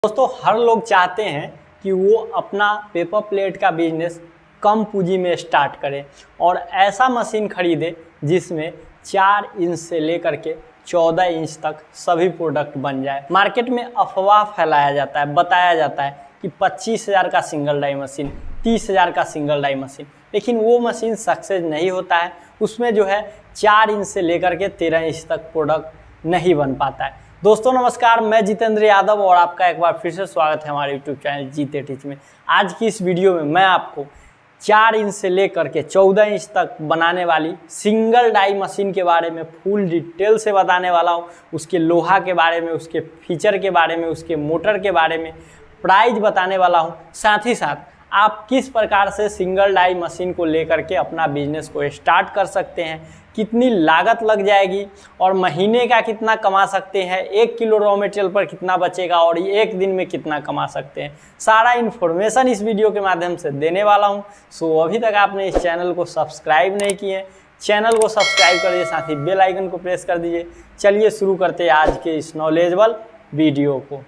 दोस्तों हर लोग चाहते हैं कि वो अपना पेपर प्लेट का बिजनेस कम पूंजी में स्टार्ट करें और ऐसा मशीन खरीदे जिसमें 4 इंच से लेकर के 14 इंच तक सभी प्रोडक्ट बन जाए। मार्केट में अफवाह फैलाया जाता है, बताया जाता है कि 25,000 का सिंगल डाई मशीन, 30,000 का सिंगल डाई मशीन, लेकिन वो मशीन सक्सेस नहीं होता है। उसमें जो है 4 इंच से लेकर के 13 इंच तक प्रोडक्ट नहीं बन पाता है। दोस्तों नमस्कार, मैं जितेंद्र यादव और आपका एक बार फिर से स्वागत है हमारे यूट्यूब चैनल जीते टीच में। आज की इस वीडियो में मैं आपको 4 इंच से लेकर के 14 इंच तक बनाने वाली सिंगल डाई मशीन के बारे में फुल डिटेल से बताने वाला हूँ। उसके लोहा के बारे में, उसके फीचर के बारे में, उसके मोटर के बारे में, प्राइस बताने वाला हूँ। साथ ही साथ आप किस प्रकार से सिंगल डाई मशीन को लेकर के अपना बिजनेस को स्टार्ट कर सकते हैं, कितनी लागत लग जाएगी और महीने का कितना कमा सकते हैं, 1 किलो रॉ मटेरियल पर कितना बचेगा और एक दिन में कितना कमा सकते हैं, सारा इन्फॉर्मेशन इस वीडियो के माध्यम से देने वाला हूं। सो अभी तक आपने इस चैनल को सब्सक्राइब नहीं किए, चैनल को सब्सक्राइब कर दीजिए, साथ ही बेल आइकन को प्रेस कर दीजिए। चलिए शुरू करते हैं आज के इस नॉलेजेबल वीडियो को।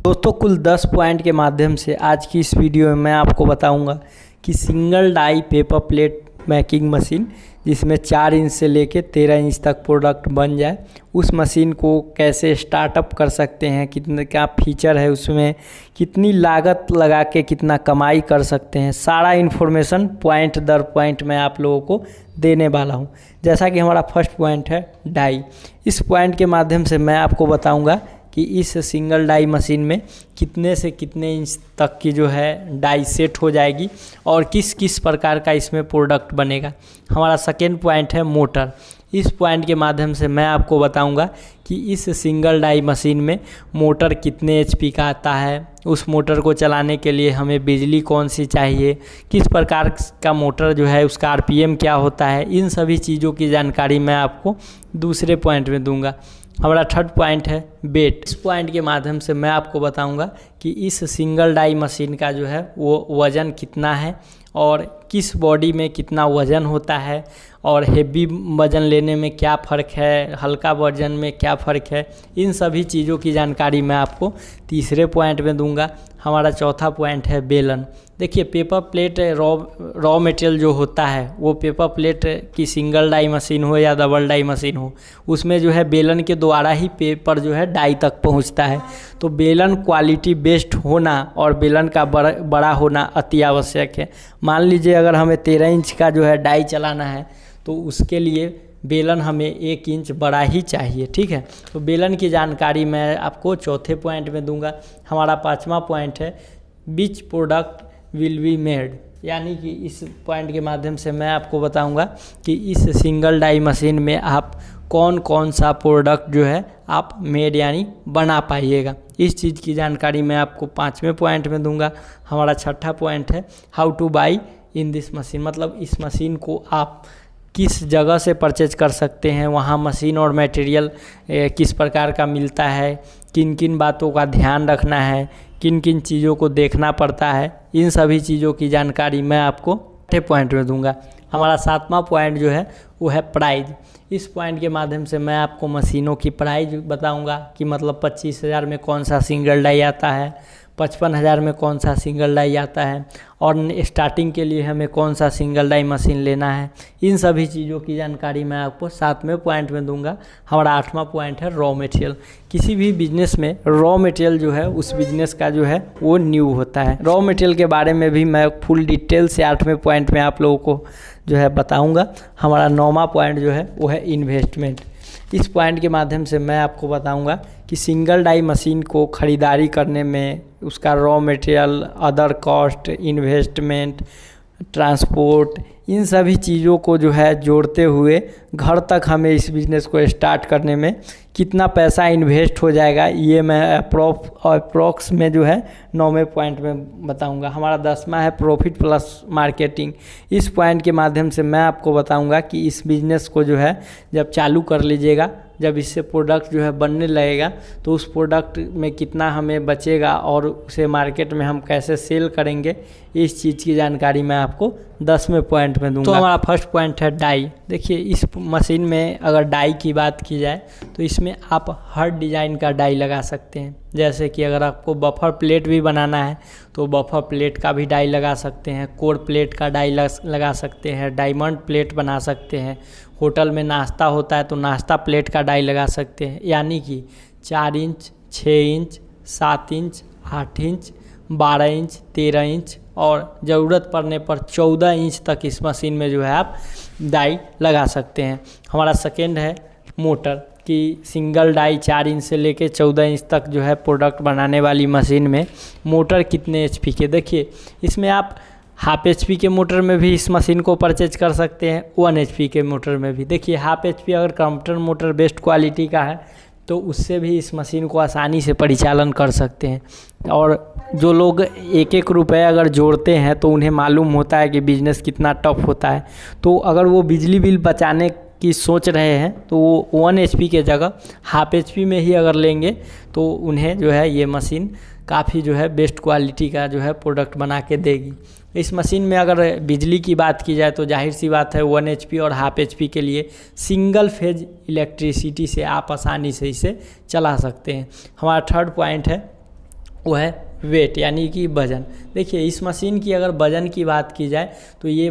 दोस्तों कुल 10 पॉइंट के माध्यम से आज की इस वीडियो में मैं आपको बताऊंगा कि single die paper plate making machine जिसमें 4 इंच से लेके 13 इंच तक प्रोडक्ट बन जाए, उस मशीन को कैसे स्टार्टअप कर सकते हैं, कितने क्या फीचर है उसमें, कितनी लागत लगा के कितना कमाई कर सकते हैं, सारा इन्फॉर्मेशन पॉइंट दर पॉइंट मैं आप लोगों को देने वाला हूं। जैसा कि हमारा फर्स्ट पॉइंट है डाई। इस पॉइंट के माध्यम से मैं आपको बताऊँगा कि इस सिंगल डाई मशीन में कितने से कितने इंच तक की जो है डाई सेट हो जाएगी और किस किस प्रकार का इसमें प्रोडक्ट बनेगा। हमारा सेकेंड पॉइंट है मोटर। इस पॉइंट के माध्यम से मैं आपको बताऊंगा कि इस सिंगल डाई मशीन में मोटर कितने एचपी का आता है, उस मोटर को चलाने के लिए हमें बिजली कौन सी चाहिए, किस प्रकार का मोटर जो है उसका आरपीएम क्या होता है, इन सभी चीज़ों की जानकारी मैं आपको दूसरे पॉइंट में दूंगा। हमारा थर्ड पॉइंट है वेट। इस पॉइंट के माध्यम से मैं आपको बताऊंगा कि इस सिंगल डाई मशीन का जो है वो वज़न कितना है और किस बॉडी में कितना वज़न होता है और हेवी वज़न लेने में क्या फ़र्क है, हल्का वज़न में क्या फ़र्क है, इन सभी चीज़ों की जानकारी मैं आपको तीसरे पॉइंट में दूंगा। हमारा चौथा पॉइंट है बेलन। देखिए पेपर प्लेट रॉ मटेरियल जो होता है वो पेपर प्लेट की सिंगल डाई मशीन हो या डबल डाई मशीन हो, उसमें जो है बेलन के द्वारा ही पेपर जो है डाई तक पहुंचता है। तो बेलन क्वालिटी बेस्ड होना और बेलन का बड़ा होना अति आवश्यक है। मान लीजिए अगर हमें 13 इंच का जो है डाई चलाना है तो उसके लिए बेलन हमें 1 इंच बड़ा ही चाहिए, ठीक है। तो बेलन की जानकारी मैं आपको चौथे पॉइंट में दूंगा। हमारा 5वां पॉइंट है which product will be made, यानी कि इस पॉइंट के माध्यम से मैं आपको बताऊंगा कि इस सिंगल डाई मशीन में आप कौन कौन सा प्रोडक्ट जो है आप मेड यानी बना पाइएगा। इस चीज़ की जानकारी मैं आपको 5वें पॉइंट में दूंगा। हमारा छठा पॉइंट है how two by in this machine, मतलब इस मशीन को आप किस जगह से परचेज कर सकते हैं, वहाँ मशीन और मटेरियल किस प्रकार का मिलता है, किन किन बातों का ध्यान रखना है, किन किन चीज़ों को देखना पड़ता है, इन सभी चीज़ों की जानकारी मैं आपको 6 पॉइंट में दूंगा। हमारा 7वां पॉइंट जो है वो है प्राइस। इस पॉइंट के माध्यम से मैं आपको मशीनों की प्राइस बताऊंगा कि मतलब 25,000 में कौन सा सिंगल डाई आता है, 55,000 में कौन सा सिंगल डाई आता है और स्टार्टिंग के लिए हमें कौन सा सिंगल डाई मशीन लेना है। इन सभी चीज़ों की जानकारी मैं आपको 7वें पॉइंट में दूंगा। हमारा 8वां पॉइंट है रॉ मटेरियल। किसी भी बिजनेस में रॉ मटेरियल जो है उस बिजनेस का जो है वो न्यू होता है। रॉ मटेरियल के बारे में भी मैं फुल डिटेल से 8वें पॉइंट में आप लोगों को जो है बताऊँगा। हमारा 9वां पॉइंट जो है वो है इन्वेस्टमेंट। इस पॉइंट के माध्यम से मैं आपको बताऊंगा कि सिंगल डाई मशीन को ख़रीदारी करने में उसका raw material, other cost, investment, transport, इन सभी चीज़ों को जो है जोड़ते हुए घर तक हमें इस बिज़नेस को स्टार्ट करने में कितना पैसा इन्वेस्ट हो जाएगा, ये मैं अप्रॉक्स में जो है 9वें पॉइंट में बताऊंगा। हमारा 10वां है प्रॉफिट प्लस मार्केटिंग। इस पॉइंट के माध्यम से मैं आपको बताऊंगा कि इस बिज़नेस को जो है जब चालू कर लीजिएगा, जब इससे प्रोडक्ट जो है बनने लगेगा तो उस प्रोडक्ट में कितना हमें बचेगा और उसे मार्केट में हम कैसे सेल करेंगे, इस चीज़ की जानकारी मैं आपको 10वें पॉइंट पॉइंट में दूंगा। तो हमारा फर्स्ट पॉइंट है डाई। देखिए इस मशीन में अगर डाई की बात की जाए तो इसमें आप हर डिज़ाइन का डाई लगा सकते हैं। जैसे कि अगर आपको बफर प्लेट भी बनाना है तो बफर प्लेट का भी डाई लगा सकते हैं, कोर प्लेट का डाई लगा सकते हैं, डायमंड प्लेट बना सकते हैं। होटल में नाश्ता होता है तो नाश्ता प्लेट का डाई लगा सकते हैं। यानी कि 4 inch, 6 inch, 7 inch, 8 inch, 12 inch, 13 inch और ज़रूरत पड़ने पर 14 इंच तक इस मशीन में जो है आप डाई लगा सकते हैं। हमारा सेकेंड है मोटर कि सिंगल डाई 4 इंच से लेके 14 इंच तक जो है प्रोडक्ट बनाने वाली मशीन में मोटर कितने एचपी के। देखिए इसमें आप हाफ एचपी के मोटर में भी इस मशीन को परचेज कर सकते हैं, 1 एचपी के मोटर में भी। देखिए हाफ एचपी अगर कंप्यूटर मोटर बेस्ट क्वालिटी का है तो उससे भी इस मशीन को आसानी से परिचालन कर सकते हैं। और जो लोग 1-1 रुपये अगर जोड़ते हैं तो उन्हें मालूम होता है कि बिज़नेस कितना टफ होता है। तो अगर वो बिजली बिल बचाने की सोच रहे हैं तो वो 1 एचपी के जगह हाफ एचपी में ही अगर लेंगे तो उन्हें जो है ये मशीन काफ़ी जो है बेस्ट क्वालिटी का जो है प्रोडक्ट बना के देगी। इस मशीन में अगर बिजली की बात की जाए तो जाहिर सी बात है 1 एचपी और हाफ एचपी के लिए सिंगल फेज इलेक्ट्रिसिटी से आप आसानी से इसे चला सकते हैं। हमारा थर्ड पॉइंट है वो है वेट यानी कि वज़न। देखिए इस मशीन की अगर वज़न की बात की जाए तो ये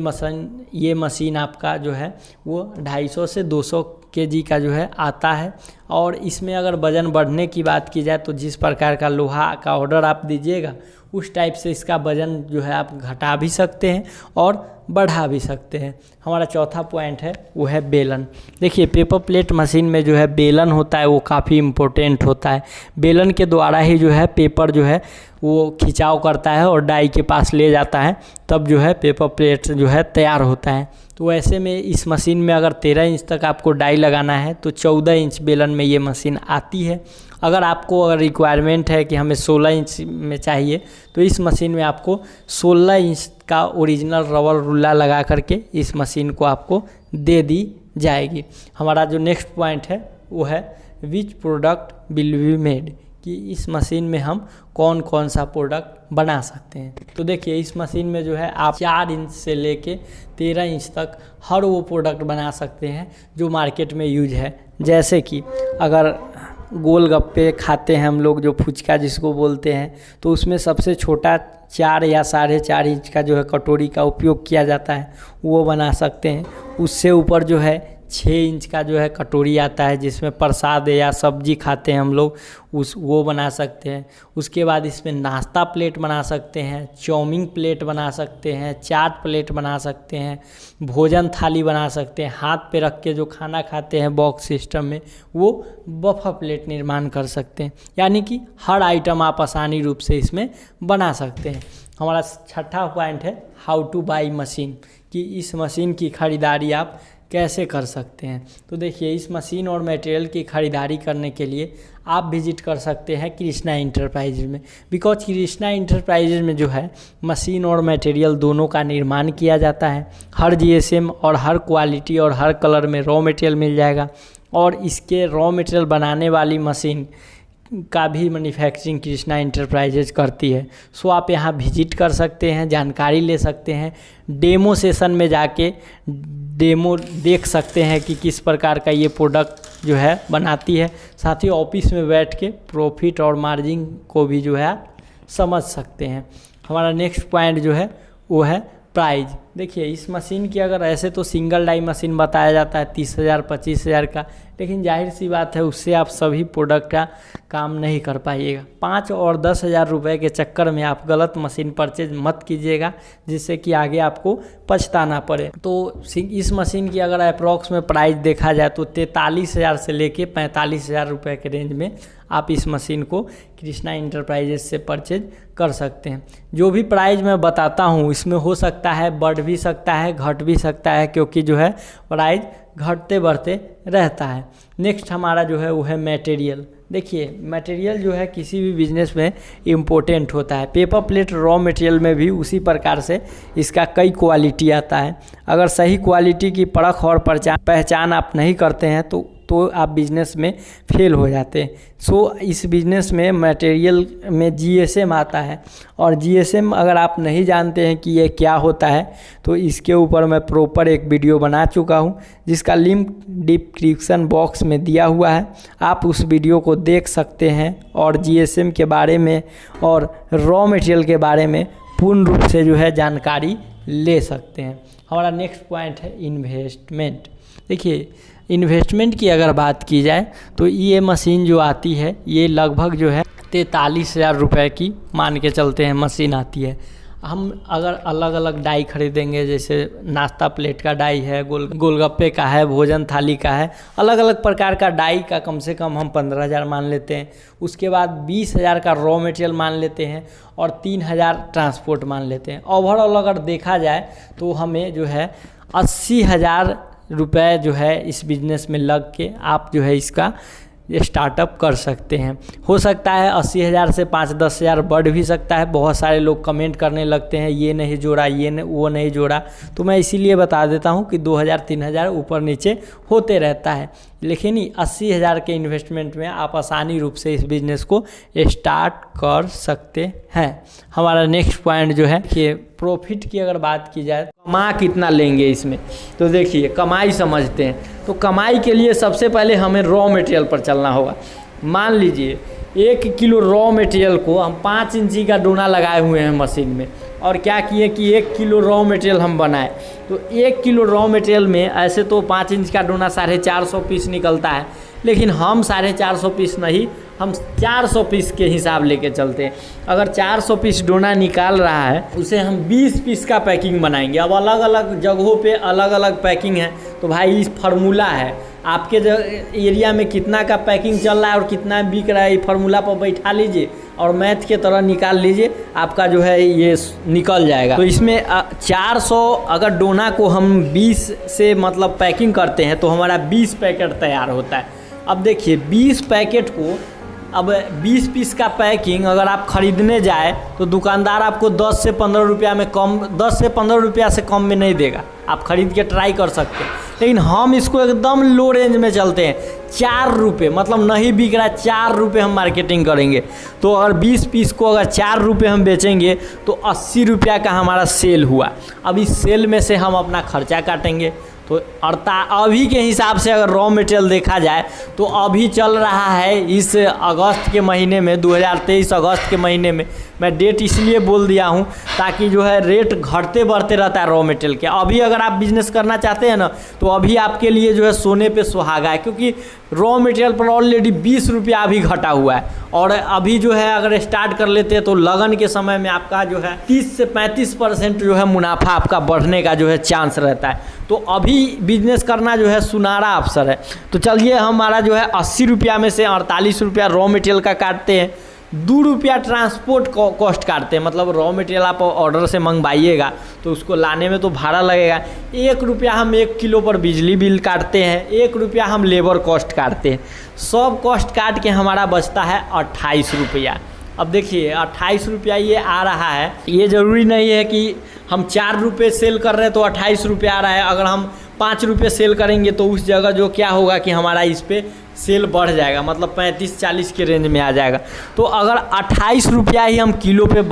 मशीन आपका जो है वो 250 से 200 kg का जो है आता है। और इसमें अगर वज़न बढ़ने की बात की जाए तो जिस प्रकार का लोहा का ऑर्डर आप दीजिएगा उस टाइप से इसका वज़न जो है आप घटा भी सकते हैं और बढ़ा भी सकते हैं। हमारा चौथा पॉइंट है वो है बेलन। देखिए पेपर प्लेट मशीन में जो है बेलन होता है वो काफ़ी इम्पोर्टेंट होता है। बेलन के द्वारा ही जो है पेपर जो है वो खिंचाव करता है और डाई के पास ले जाता है, तब जो है पेपर प्लेट जो है तैयार होता है। तो ऐसे में इस मशीन में अगर 13 इंच तक आपको डाई लगाना है तो 14 इंच बेलन में ये मशीन आती है। अगर रिक्वायरमेंट है कि हमें 16 इंच में चाहिए तो इस मशीन में आपको 16 इंच का ओरिजिनल रबर रुला लगा करके इस मशीन को आपको दे दी जाएगी। हमारा जो नेक्स्ट पॉइंट है वो है which product will be made कि इस मशीन में हम कौन कौन सा प्रोडक्ट बना सकते हैं। तो देखिए इस मशीन में जो है आप 4 इंच से लेके 13 इंच तक हर वो प्रोडक्ट बना सकते हैं जो मार्केट में यूज है। जैसे कि अगर गोलगप्पे खाते हैं हम लोग जो फुचका जिसको बोलते हैं तो उसमें सबसे छोटा 4 या 4.5 इंच का जो है कटोरी का उपयोग किया जाता है, वो बना सकते हैं। उससे ऊपर जो है 6 इंच का जो है कटोरी आता है जिसमें प्रसाद या सब्जी खाते हैं हम लोग, वो बना सकते हैं। उसके बाद इसमें नाश्ता प्लेट बना सकते हैं, चाउमीन प्लेट बना सकते हैं, चाट प्लेट बना सकते हैं, भोजन थाली बना सकते हैं। हाथ पे रख के जो खाना खाते हैं बॉक्स सिस्टम में वो बफर प्लेट निर्माण कर सकते हैं। यानी कि हर आइटम आप आसानी रूप से इसमें बना सकते हैं। हमारा छठा पॉइंट है हाउ टू बाई मशीन कि इस मशीन की ख़रीदारी आप कैसे कर सकते हैं। तो देखिए इस मशीन और मटेरियल की ख़रीदारी करने के लिए आप विजिट कर सकते हैं कृष्णा इंटरप्राइजेज में। बिकॉज कृष्णा इंटरप्राइजेज में जो है मशीन और मटेरियल दोनों का निर्माण किया जाता है। हर जीएसएम और हर क्वालिटी और हर कलर में रॉ मटेरियल मिल जाएगा और इसके रॉ मटेरियल बनाने वाली मशीन का भी मैन्युफैक्चरिंग कृष्णा इंटरप्राइजेज करती है। सो आप यहाँ विजिट कर सकते हैं, जानकारी ले सकते हैं, डेमो सेशन में जाके डेमो देख सकते हैं कि किस प्रकार का ये प्रोडक्ट जो है बनाती है। साथ ही ऑफिस में बैठ के प्रॉफिट और मार्जिन को भी जो है आप समझ सकते हैं। हमारा नेक्स्ट पॉइंट जो है वो है प्राइस। देखिए इस मशीन की अगर ऐसे तो सिंगल डाई मशीन बताया जाता है 30,000 25,000 का, लेकिन जाहिर सी बात है उससे आप सभी प्रोडक्ट का काम नहीं कर पाइएगा। 5 और 10,000 रुपये के चक्कर में आप गलत मशीन परचेज मत कीजिएगा जिससे कि आगे आपको पछताना पड़े। तो इस मशीन की अगर अप्रॉक्स में प्राइस देखा जाए तो 43,000 से लेके 45,000 रुपये के रेंज में आप इस मशीन को कृष्णा इंटरप्राइजेज से परचेज कर सकते हैं। जो भी प्राइस मैं बताता हूँ इसमें हो सकता है बढ़ भी सकता है घट भी सकता है, क्योंकि जो है प्राइस घटते बढ़ते रहता है। नेक्स्ट हमारा जो है वो है मटेरियल। देखिए मटेरियल जो है किसी भी बिजनेस में इम्पोर्टेंट होता है। पेपर प्लेट रॉ मटेरियल में भी उसी प्रकार से इसका कई क्वालिटी आता है। अगर सही क्वालिटी की परख और पहचान आप नहीं करते हैं तो तो आप बिज़नेस में फेल हो जाते हैं। सो इस बिज़नेस में मटेरियल में जीएसएम आता है, और जीएसएम अगर आप नहीं जानते हैं कि ये क्या होता है तो इसके ऊपर मैं प्रॉपर एक वीडियो बना चुका हूँ, जिसका लिंक डिस्क्रिप्शन बॉक्स में दिया हुआ है। आप उस वीडियो को देख सकते हैं और जीएसएम के बारे में और रॉ मटेरियल के बारे में पूर्ण रूप से जो है जानकारी ले सकते हैं। हमारा नेक्स्ट पॉइंट है इन्वेस्टमेंट। देखिए, इन्वेस्टमेंट की अगर बात की जाए तो ये मशीन जो आती है ये लगभग जो है 43,000 रुपये की मान के चलते हैं मशीन आती है। हम अगर अलग अलग डाई खरीदेंगे, जैसे नाश्ता प्लेट का डाई है, गोलगप्पे का है, भोजन थाली का है, अलग अलग प्रकार का डाई का कम से कम हम 15,000 मान लेते हैं। उसके बाद 20,000 का रॉ मटेरियल मान लेते हैं और 3,000 ट्रांसपोर्ट मान लेते हैं। ओवरऑल अगर देखा जाए तो हमें जो है 80,000 रुपये जो है इस बिज़नेस में लग के आप जो है इसका स्टार्टअप कर सकते हैं। हो सकता है 80,000 से 5-10 हज़ार बढ़ भी सकता है। बहुत सारे लोग कमेंट करने लगते हैं ये नहीं जोड़ा, वो नहीं जोड़ा, तो मैं इसीलिए बता देता हूं कि 2,000-3,000 ऊपर नीचे होते रहता है। लेकिन 80,000 के इन्वेस्टमेंट में आप आसानी रूप से इस बिज़नेस को स्टार्ट कर सकते हैं। हमारा नेक्स्ट पॉइंट जो है कि प्रॉफिट की अगर बात की जाए, कमा कितना लेंगे इसमें, तो देखिए कमाई समझते हैं। तो कमाई के लिए सबसे पहले हमें रॉ मटेरियल पर चलना होगा। मान लीजिए 1 किलो रॉ मटेरियल को हम 5 इंची का डोना लगाए हुए हैं मशीन में, और क्या किए कि 1 किलो रॉ मटेरियल हम बनाए। तो 1 किलो रॉ मटेरियल में ऐसे तो 5 इंच का डोना 450 पीस निकलता है, लेकिन हम 450 पीस नहीं, हम 400 पीस के हिसाब लेके चलते हैं। अगर 400 पीस डोना निकाल रहा है, उसे हम 20 पीस का पैकिंग बनाएंगे। अब अलग अलग जगहों पे अलग अलग पैकिंग है, तो भाई इस फार्मूला है आपके एरिया में कितना का पैकिंग चल रहा है और कितना बिक रहा है, ये फार्मूला पर बैठा लीजिए और मैथ के तरह निकाल लीजिए, आपका जो है ये निकल जाएगा। तो इसमें 400 अगर डोना को हम 20 से मतलब पैकिंग करते हैं तो हमारा 20 पैकेट तैयार होता है। अब देखिए 20 पैकेट को, अब 20 पीस का पैकिंग अगर आप ख़रीदने जाए तो दुकानदार आपको 10 से 15 रुपया में कम, 10 से 15 रुपया से कम में नहीं देगा। आप ख़रीद के ट्राई कर सकते हैं, लेकिन हम इसको एकदम लो रेंज में चलते हैं। 4 रुपये मतलब नहीं बिक रहा, 4 रुपये हम मार्केटिंग करेंगे। तो अगर 20 पीस को अगर 4 रुपये हम बेचेंगे तो 80 रुपया का हमारा सेल हुआ। अब इस सेल में से हम अपना खर्चा काटेंगे। तो अभी के हिसाब से अगर रॉ मटेरियल देखा जाए तो अभी चल रहा है इस अगस्त के महीने में, 2023 अगस्त के महीने में, मैं डेट इसलिए बोल दिया हूँ ताकि जो है रेट घटते बढ़ते रहता है रॉ मटेरियल के। अभी अगर आप बिज़नेस करना चाहते हैं ना, तो अभी आपके लिए जो है सोने पे सुहागा है, क्योंकि रॉ मटेरियल पर ऑलरेडी 20 रुपया अभी घटा हुआ है। और अभी जो है अगर स्टार्ट कर लेते हैं तो लगन के समय में आपका जो है 30 से 35% जो है मुनाफा आपका बढ़ने का जो है चांस रहता है। तो अभी बिजनेस करना जो है सुनहरा अवसर है। तो चलिए हमारा जो है 80 रुपया में से 48 रुपया रॉ मटेरियल का काटते हैं, 2 रुपया ट्रांसपोर्ट कॉस्ट काटते हैं। मतलब रॉ मटेरियल आप ऑर्डर से मंगवाइएगा तो उसको लाने में तो भाड़ा लगेगा। 1 रुपया हम 1 किलो पर बिजली बिल काटते हैं, 1 रुपया हम लेबर कॉस्ट काटते हैं। सब कॉस्ट काट के हमारा बचता है 28 रुपया। अब देखिए 28 रुपया ये आ रहा है। ये ज़रूरी नहीं है कि हम 4 रुपये सेल कर रहे हैं तो 28 रुपया आ रहा है। अगर हम 5 रुपये सेल करेंगे तो उस जगह जो क्या होगा कि हमारा इस पे सेल बढ़ जाएगा, मतलब 35-40 के रेंज में आ जाएगा। तो अगर 28 रुपया ही हम किलो पे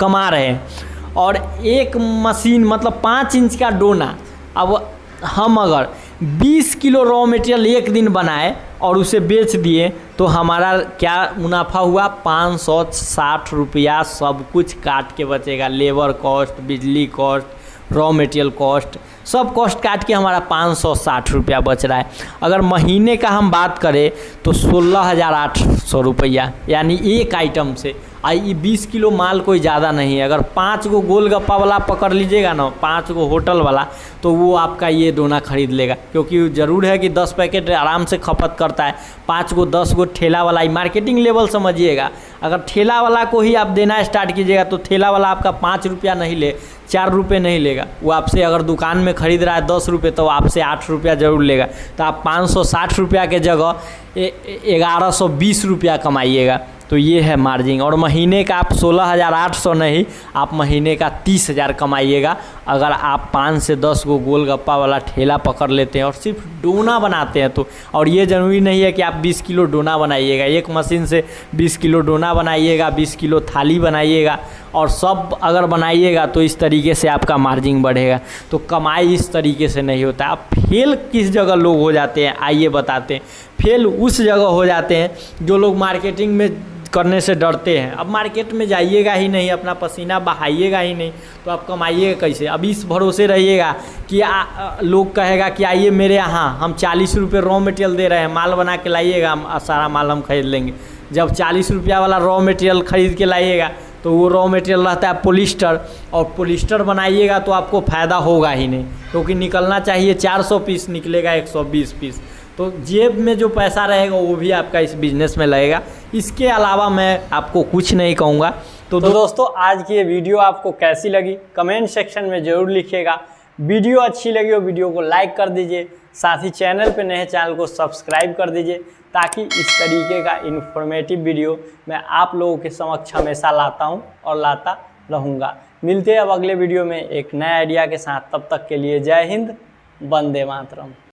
कमा रहे हैं और एक मशीन मतलब 5 इंच का डोना, अब हम अगर 20 किलो रॉ मटेरियल एक दिन बनाए और उसे बेच दिए तो हमारा क्या मुनाफा हुआ, 560 रुपया सब कुछ काट के बचेगा। लेबर कॉस्ट, बिजली कॉस्ट, रॉ मटेरियल कॉस्ट, सब कॉस्ट काट के हमारा 560 रुपया बच रहा है। अगर महीने का हम बात करें तो 16,800 रुपया, यानी एक आइटम से। ये 20 किलो माल कोई ज़्यादा नहीं है। अगर 5 गो गोलगप्पा वाला पकड़ लीजिएगा ना, 5 गो होटल वाला, तो वो आपका ये डोना खरीद लेगा, क्योंकि ज़रूर है कि 10 पैकेट आराम से खपत करता है। 5 गो 10 गो ठेला वाला, मार्केटिंग लेवल समझिएगा। अगर ठेला वाला को ही आप देना स्टार्ट कीजिएगा तो ठेला वाला आपका 5 रुपया नहीं ले, 4 रुपये नहीं लेगा। वो आपसे अगर दुकान में ख़रीद रहा है 10 रुपये तो आपसे 8 रुपया ज़रूर लेगा। तो आप 560 रुपया के जगह 1120 रुपया कमाइएगा। तो ये है मार्जिन। और महीने का आप 16,800 नहीं, आप महीने का 30,000 कमाइएगा अगर आप 5 से 10 गो गोलगप्पा वाला ठेला पकड़ लेते हैं और सिर्फ डोना बनाते हैं तो। और ये ज़रूरी नहीं है कि आप 20 किलो डोना बनाइएगा, एक मशीन से 20 किलो डोना बनाइएगा, 20 किलो थाली बनाइएगा और सब अगर बनाइएगा तो इस तरीके से आपका मार्जिन बढ़ेगा। तो कमाई इस तरीके से नहीं होता। अब फेल किस जगह लोग हो जाते हैं, आइए बताते हैं। फेल उस जगह हो जाते हैं जो लोग मार्केटिंग में करने से डरते हैं। अब मार्केट में जाइएगा ही नहीं, अपना पसीना बहाइएगा ही नहीं, तो आप कमाइएगा कैसे? अब इस भरोसे रहिएगा कि लोग कहेगा कि आइए मेरे यहाँ, हम 40 रुपये रॉ मटेरियल दे रहे हैं, माल बना के लाइएगा, सारा माल हम खरीद लेंगे। जब 40 रुपया वाला रॉ मटेरियल खरीद के लाइएगा तो वो रॉ मटेरियल रहता है पोलिस्टर, और पोलिस्टर बनाइएगा तो आपको फ़ायदा होगा ही नहीं, क्योंकि निकलना चाहिए 400 पीस, निकलेगा 120 पीस। तो जेब में जो पैसा रहेगा वो भी आपका इस बिज़नेस में लगेगा। इसके अलावा मैं आपको कुछ नहीं कहूँगा। तो दोस्तों, आज की ये वीडियो आपको कैसी लगी कमेंट सेक्शन में ज़रूर लिखिएगा। वीडियो अच्छी लगी हो वीडियो को लाइक कर दीजिए, साथ ही चैनल पे नए चैनल को सब्सक्राइब कर दीजिए, ताकि इस तरीके का इन्फॉर्मेटिव वीडियो मैं आप लोगों के समक्ष हमेशा लाता हूं और लाता रहूँगा। मिलते हैं अब अगले वीडियो में एक नए आइडिया के साथ। तब तक के लिए जय हिंद, वंदे मातरम।